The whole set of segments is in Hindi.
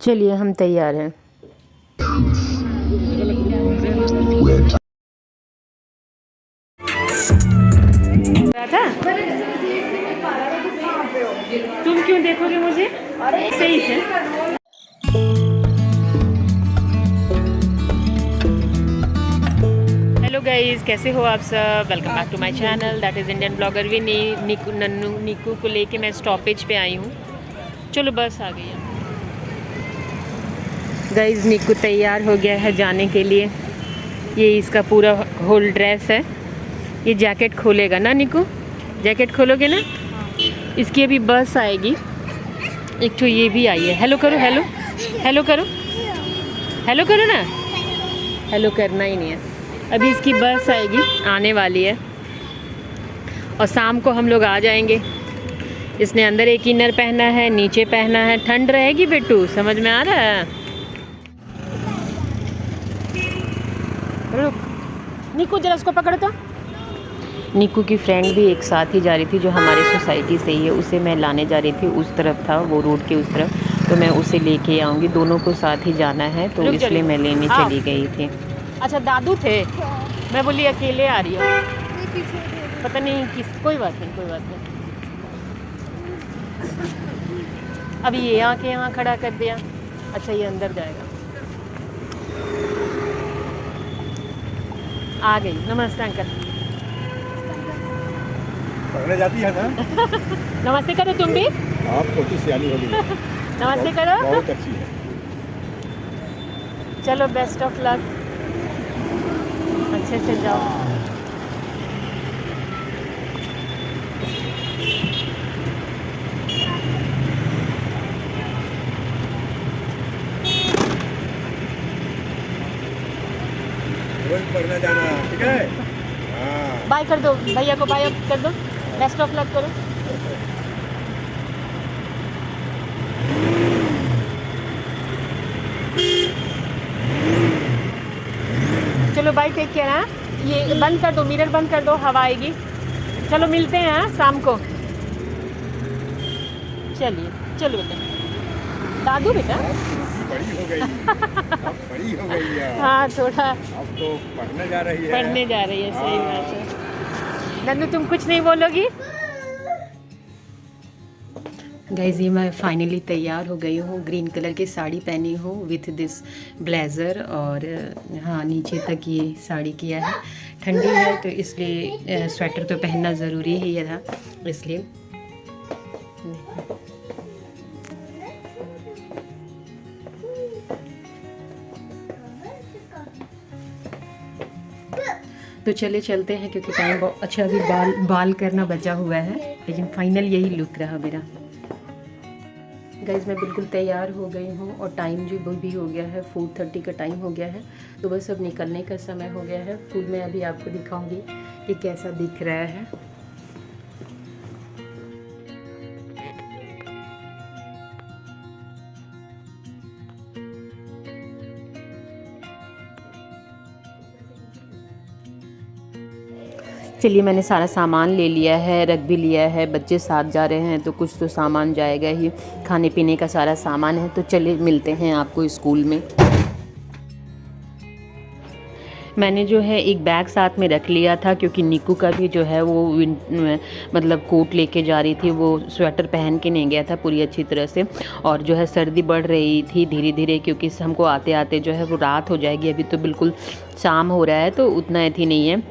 चलिए हम तैयार हैं। था तुम क्यों देखोगे मुझे? सही थे। हेलो गाइस, कैसे हो आप सब? Welcome back to my channel that is Indian blogger Vini. Neeku को लेके मैं स्टॉपेज पे आई हूँ। चलो बस आ गई है। गाइस नीकू तैयार हो गया है जाने के लिए। ये इसका पूरा होल ड्रेस है। ये जैकेट खोलेगा ना नीकू? जैकेट खोलोगे ना? इसकी अभी बस आएगी। एक तो ये भी आई है। हेलो करो, हेलो हेलो करो, हेलो करो ना। हेलो करना ही नहीं है। अभी इसकी बस आएगी, आने वाली है और शाम को हम लोग आ जाएंगे। इसने अंदर एक इनर पहना है, नीचे पहना है। ठंड रहेगी बिट्टू, समझ में आ रहा है? रुक नीकू, जरा उसको पकड़ो तो। नीकू की फ्रेंड भी एक साथ ही जा रही थी जो हमारी सोसाइटी से ही है। उसे मैं लाने जा रही थी, उस तरफ था वो रोड के उस तरफ, तो मैं उसे लेके आऊँगी। दोनों को साथ ही जाना है तो इसलिए मैं लेने चली गई थी। अच्छा दादू थे, मैं बोली अकेले आ रही हूँ। पता नहीं किस, कोई बात नहीं, कोई बात नहीं। अभी ये आके यहाँ खड़ा कर दिया। अच्छा ये अंदर जाएगा। आ गई। नमस्ते अंकल। पढ़ने जाती है ना? नमस्ते करो तुम भी। आप छोटी सियानी हो गई। नमस्ते करो। बहुत अच्छी है। चलो बेस्ट ऑफ लक, अच्छे से जाओ। रोज पढ़ने जाना, ठीक है? हाँ। बाय कर दो भैया को, बाय कर दो। बेस्ट ऑफ लक करो। चलो बाय, टेक केयर। हाँ ये बंद कर दो, मिरर बंद कर दो, हवा आएगी। चलो मिलते हैं हाँ शाम को। चलिए चलो बेटा। दादू बेटा बड़ी हो गई। अब बड़ी हो गई है। हाँ थोड़ा अब तो पढ़ने जा रही है। पढ़ने जा रही है, सही बात है। नन्नू तुम कुछ नहीं बोलोगी? गाइस ये मैं फाइनली तैयार हो गई हूँ। ग्रीन कलर की साड़ी पहनी हूँ विथ दिस ब्लेज़र, और हाँ नीचे तक ये साड़ी किया है। ठंडी है तो इसलिए स्वेटर तो पहनना ज़रूरी ही था, इसलिए। तो चले चलते हैं क्योंकि टाइम बहुत अच्छा, अभी बाल करना बचा हुआ है, लेकिन फाइनल यही लुक रहा मेरा। गाइज़ मैं बिल्कुल तैयार हो गई हूँ और टाइम जो भी हो गया है, 4:30 का टाइम हो गया है, तो बस अब निकलने का समय हो गया है। फूड मैं अभी आपको दिखाऊंगी कि कैसा दिख रहा है। चलिए मैंने सारा सामान ले लिया है, रख भी लिया है। बच्चे साथ जा रहे हैं तो कुछ तो सामान जाएगा ही, खाने पीने का सारा सामान है। तो चलिए मिलते हैं आपको स्कूल में। मैंने जो है एक बैग साथ में रख लिया था क्योंकि नीकू का भी जो है वो मतलब कोट लेके जा रही थी। वो स्वेटर पहन के नहीं गया था पूरी अच्छी तरह से, और जो है सर्दी बढ़ रही थी धीरे धीरे, क्योंकि हमको आते आते जो है वो रात हो जाएगी। अभी तो बिल्कुल शाम हो रहा है तो उतना अथी नहीं है।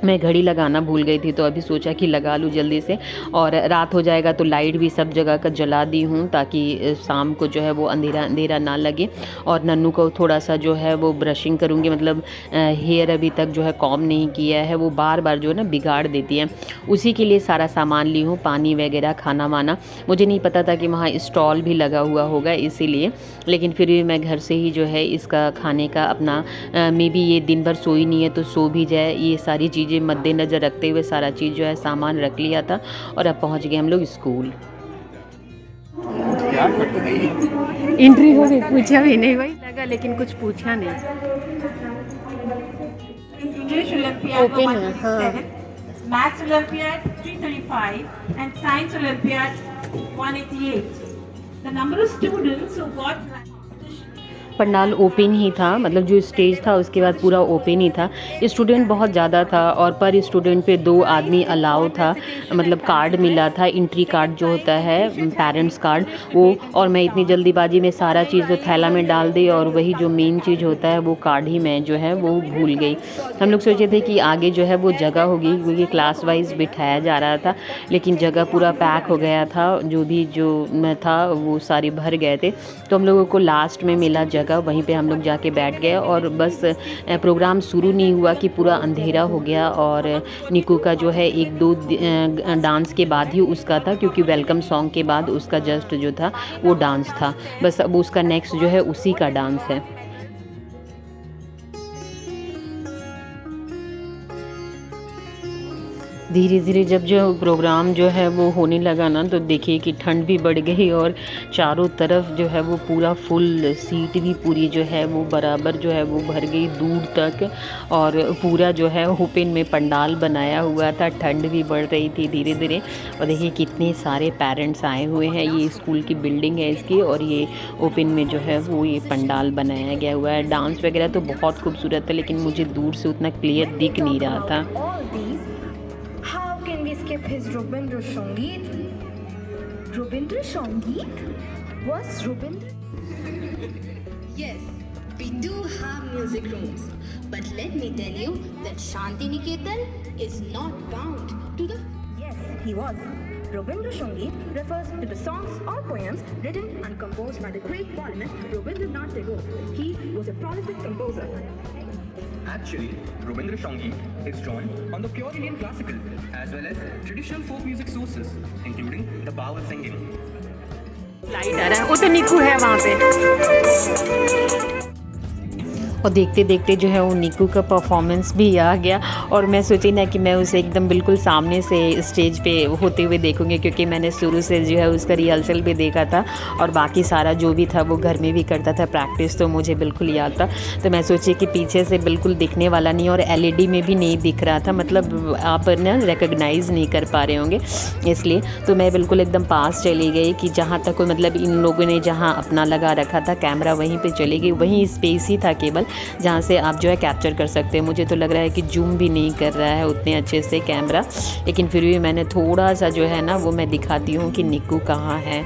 मैं घड़ी लगाना भूल गई थी तो अभी सोचा कि लगा लूँ जल्दी से, और रात हो जाएगा तो लाइट भी सब जगह का जला दी हूँ ताकि शाम को जो है वो अंधेरा अंधेरा ना लगे। और नन्नू को थोड़ा सा जो है वो ब्रशिंग करूँगी, मतलब हेयर अभी तक जो है कॉम नहीं किया है, वो बार बार जो है ना बिगाड़ देती है। उसी के लिए सारा सामान ली हूँ, पानी वगैरह, खाना वाना। मुझे नहीं पता था कि वहाँ स्टॉल भी लगा हुआ होगा इसीलिए, लेकिन फिर भी मैं घर से ही जो है इसका खाने का अपना मे बी ये दिन भर सोई नहीं है तो सो भी जाए, ये सारी चीज़ें मद्देनज़र रखते हुए सारा चीज़ जो है सामान रख लिया था। और अब पहुंच गए हम लोग स्कूल। एंट्री हो गई, पूछा भी नहीं भाई लगा, लेकिन कुछ पूछा नहीं। English Olympiad ओपन है, 137, हाँ। Maths Olympiad 335 and Science Olympiad 188. the number of students who got pandal open ही था, मतलब जो स्टेज था उसके बाद पूरा ओपन ही था। स्टूडेंट बहुत ज़्यादा था और पर स्टूडेंट पे 2 आदमी अलाउ था, मतलब कार्ड मिला था, एंट्री कार्ड जो होता है पेरेंट्स कार्ड वो। और मैं इतनी जल्दीबाजी में सारा चीज़ तो थैला में डाल दी और वही जो मेन चीज़ होता है वो कार्ड ही मैं जो है वो भूल गई। हम लोग सोचे थे कि आगे जो है वो जगह होगी क्योंकि क्लास वाइज बिठाया जा रहा था, लेकिन जगह पूरा पैक हो गया था, जो मैं था वो सारे भर गए थे। तो हम लोगों को लास्ट में मिला जगह, वहीं पे हम लोग जाके बैठ गए और बस प्रोग्राम शुरू नहीं हुआ कि पूरा अंधेरा हो गया। और निकू का जो है 1-2 डांस के बाद ही उसका था, क्योंकि वेलकम सॉन्ग के बाद उसका जस्ट जो था वो डांस था। बस अब उसका नेक्स्ट जो है उसी का डांस है। धीरे धीरे जब जो प्रोग्राम जो है वो होने लगा ना, तो देखिए कि ठंड भी बढ़ गई और चारों तरफ जो है वो पूरा फुल, सीट भी पूरी जो है वो बराबर जो है वो भर गई दूर तक। और पूरा जो है ओपन में पंडाल बनाया हुआ था, ठंड भी बढ़ रही थी धीरे धीरे। और देखिए कितने सारे पेरेंट्स आए हुए हैं, ये स्कूल की बिल्डिंग है इसकी, और ये ओपन में जो है वो ये पंडाल बनाया गया हुआ है। डांस वगैरह तो बहुत खूबसूरत था, लेकिन मुझे दूर से उतना क्लियर दिख नहीं रहा था। His Robindra Sangeet. Robindra Sangeet? What's Robindra? Yes, we do have music rooms. But let me tell you that Shanti Niketan is not bound to the... Yes, he was. Robindra Sangeet refers to the songs or poems written and composed by the great Parliament Rabindranath Tagore. He was a prolific composer. Actually, Rabindra Sangeet is drawn on the pure Indian classical as well as traditional folk music sources, including the bawal singing. Light आ रहा है, वो तो निकू है वहाँ पे। और देखते देखते जो है वो निकू का परफॉर्मेंस भी आ गया। और मैं सोची ना कि मैं उसे एकदम बिल्कुल सामने से स्टेज पे होते हुए देखूंगी, क्योंकि मैंने शुरू से जो है उसका रिहर्सल भी देखा था और बाकी सारा जो भी था वो घर में भी करता था प्रैक्टिस, तो मुझे बिल्कुल याद था। तो मैं सोची कि पीछे से बिल्कुल दिखने वाला नहीं, और LED में भी नहीं दिख रहा था, मतलब आप ना रिकग्नाइज़ नहीं कर पा रहे होंगे, इसलिए तो मैं बिल्कुल एकदम पास चली गई कि जहाँ तक कोई, मतलब इन लोगों ने जहाँ अपना लगा रखा था कैमरा वहीं पे चली गई। वहीं स्पेस ही था केवल जहाँ से आप जो है कैप्चर कर सकते हैं। मुझे तो लग रहा है कि जूम भी नहीं कर रहा है उतने अच्छे से कैमरा, लेकिन फिर भी मैंने थोड़ा सा जो है ना वो मैं दिखाती हूँ कि निकू कहाँ है।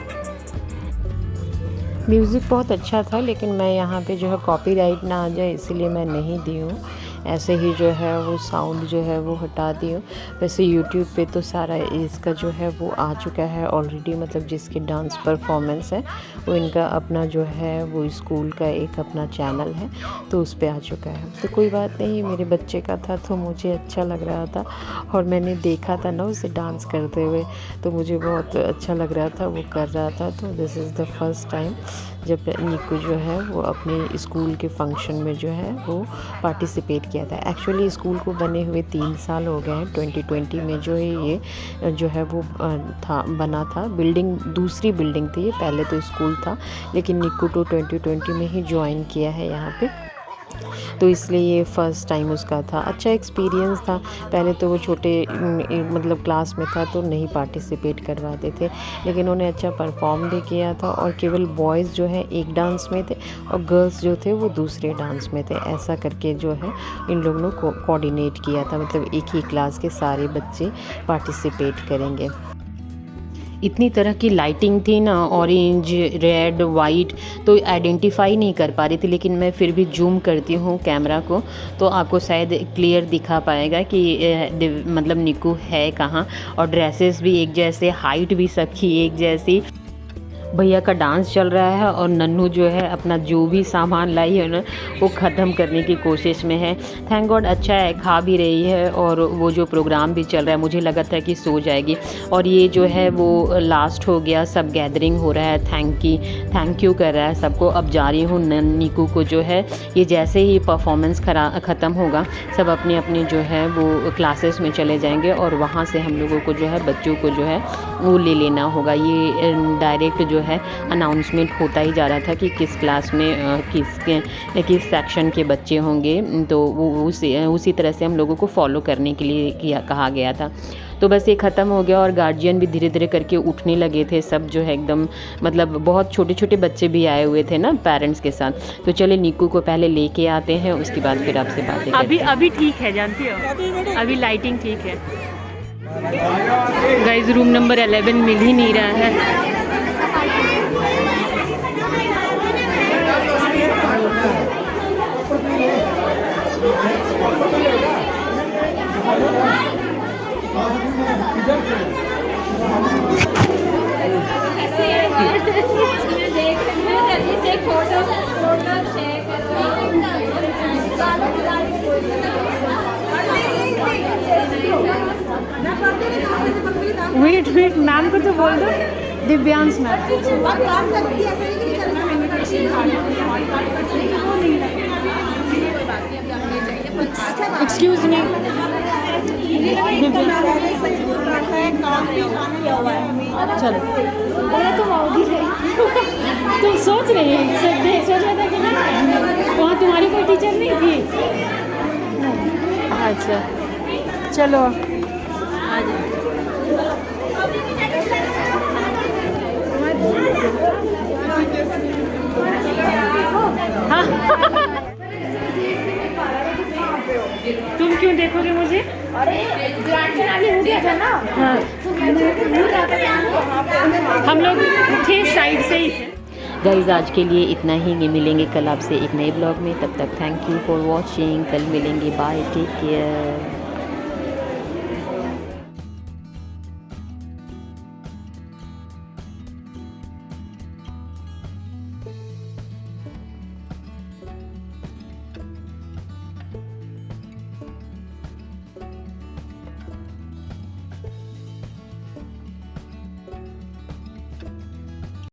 म्यूज़िक बहुत अच्छा था, लेकिन मैं यहाँ पे जो है कॉपीराइट ना आ जाए इसलिए मैं नहीं दी हूँ, ऐसे ही जो है वो साउंड जो है वो हटा दी हूँ। वैसे यूट्यूब पे तो सारा इसका जो है वो आ चुका है ऑलरेडी, मतलब जिसके डांस परफॉर्मेंस है वो इनका अपना जो है वो स्कूल का एक अपना चैनल है, तो उस पर आ चुका है। तो कोई बात नहीं, मेरे बच्चे का था तो मुझे अच्छा लग रहा था, और मैंने देखा था ना उसे डांस करते हुए, तो मुझे बहुत अच्छा लग रहा था वो कर रहा था। तो this is the first time जब निकू जो है वो अपने स्कूल के फंक्शन में जो है वो पार्टिसिपेट किया था। एक्चुअली स्कूल को बने हुए 3 साल हो गए हैं। 2020 में जो है ये जो है वो बना था। बिल्डिंग दूसरी बिल्डिंग थी, ये पहले तो स्कूल था, लेकिन निकू तो 2020 में ही ज्वाइन किया है यहाँ पे, तो इसलिए ये फ़र्स्ट टाइम उसका था। अच्छा एक्सपीरियंस था। पहले तो वो छोटे मतलब क्लास में था तो नहीं पार्टिसिपेट करवाते थे, लेकिन उन्होंने अच्छा परफॉर्म भी किया था। और केवल बॉयज़ जो है एक डांस में थे और गर्ल्स जो थे वो दूसरे डांस में थे। ऐसा करके जो है इन लोगों ने कोऑर्डिनेट किया था, मतलब एक ही क्लास के सारे बच्चे पार्टिसिपेट करेंगे। इतनी तरह की लाइटिंग थी ना, ऑरेंज, रेड, वाइट, तो आइडेंटिफाई नहीं कर पा रही थी, लेकिन मैं फिर भी जूम करती हूँ कैमरा को तो आपको शायद क्लियर दिखा पाएगा कि मतलब निकू है कहाँ। और ड्रेसेस भी एक जैसे, हाइट भी सबकी एक जैसी। भैया का डांस चल रहा है और नन्नू जो है अपना जो भी सामान लाई है ना वो ख़त्म करने की कोशिश में है। थैंक गॉड अच्छा है, खा भी रही है, और वो जो प्रोग्राम भी चल रहा है मुझे लगा था कि सो जाएगी। और ये जो है वो लास्ट हो गया, सब गैदरिंग हो रहा है, थैंक यू कर रहा है सबको। अब जा रही हूँ निकू को जो है, ये जैसे ही परफॉर्मेंस ख़त्म होगा सब अपने अपने जो है वो क्लासेस में चले जाएंगे, और वहाँ से हम लोगों को जो है बच्चों को जो है वो ले लेना होगा। ये डायरेक्ट जो है अनाउंसमेंट होता ही जा रहा था कि किस क्लास में किस सेक्शन के बच्चे होंगे, तो वो उसी तरह से हम लोगों को फॉलो करने के लिए कहा गया था। तो बस ये ख़त्म हो गया और गार्जियन भी धीरे धीरे करके उठने लगे थे सब, जो है एकदम मतलब बहुत छोटे छोटे बच्चे भी आए हुए थे ना पेरेंट्स के साथ। तो चले नीकू को पहले लेके आते हैं, उसके बाद फिर आपसे बातें करते हैं। अभी ठीक है, जानती हो, अभी लाइटिंग ठीक है। गाइस रूम नंबर 11 मिल ही नहीं रहा है। वेट नाम को तो बोल दो, दिव्यांश मैम। एक्सक्यूज मी, चलो तुम आओगी तुम सोच रही है, सोच रहा था कि ना वहाँ तुम्हारी कोई टीचर नहीं थी। अच्छा चलो तुम क्यों देखोगे मुझे? अरे ग्रैंड फिनाले हो गया था ना। हाँ, हम लोग थे साइड से ही थे। गाइस आज के लिए इतना ही, मिलेंगे कल आपसे एक नए ब्लॉग में। तब तक थैंक यू फॉर वॉचिंग, कल मिलेंगे, बाय, टेक केयर।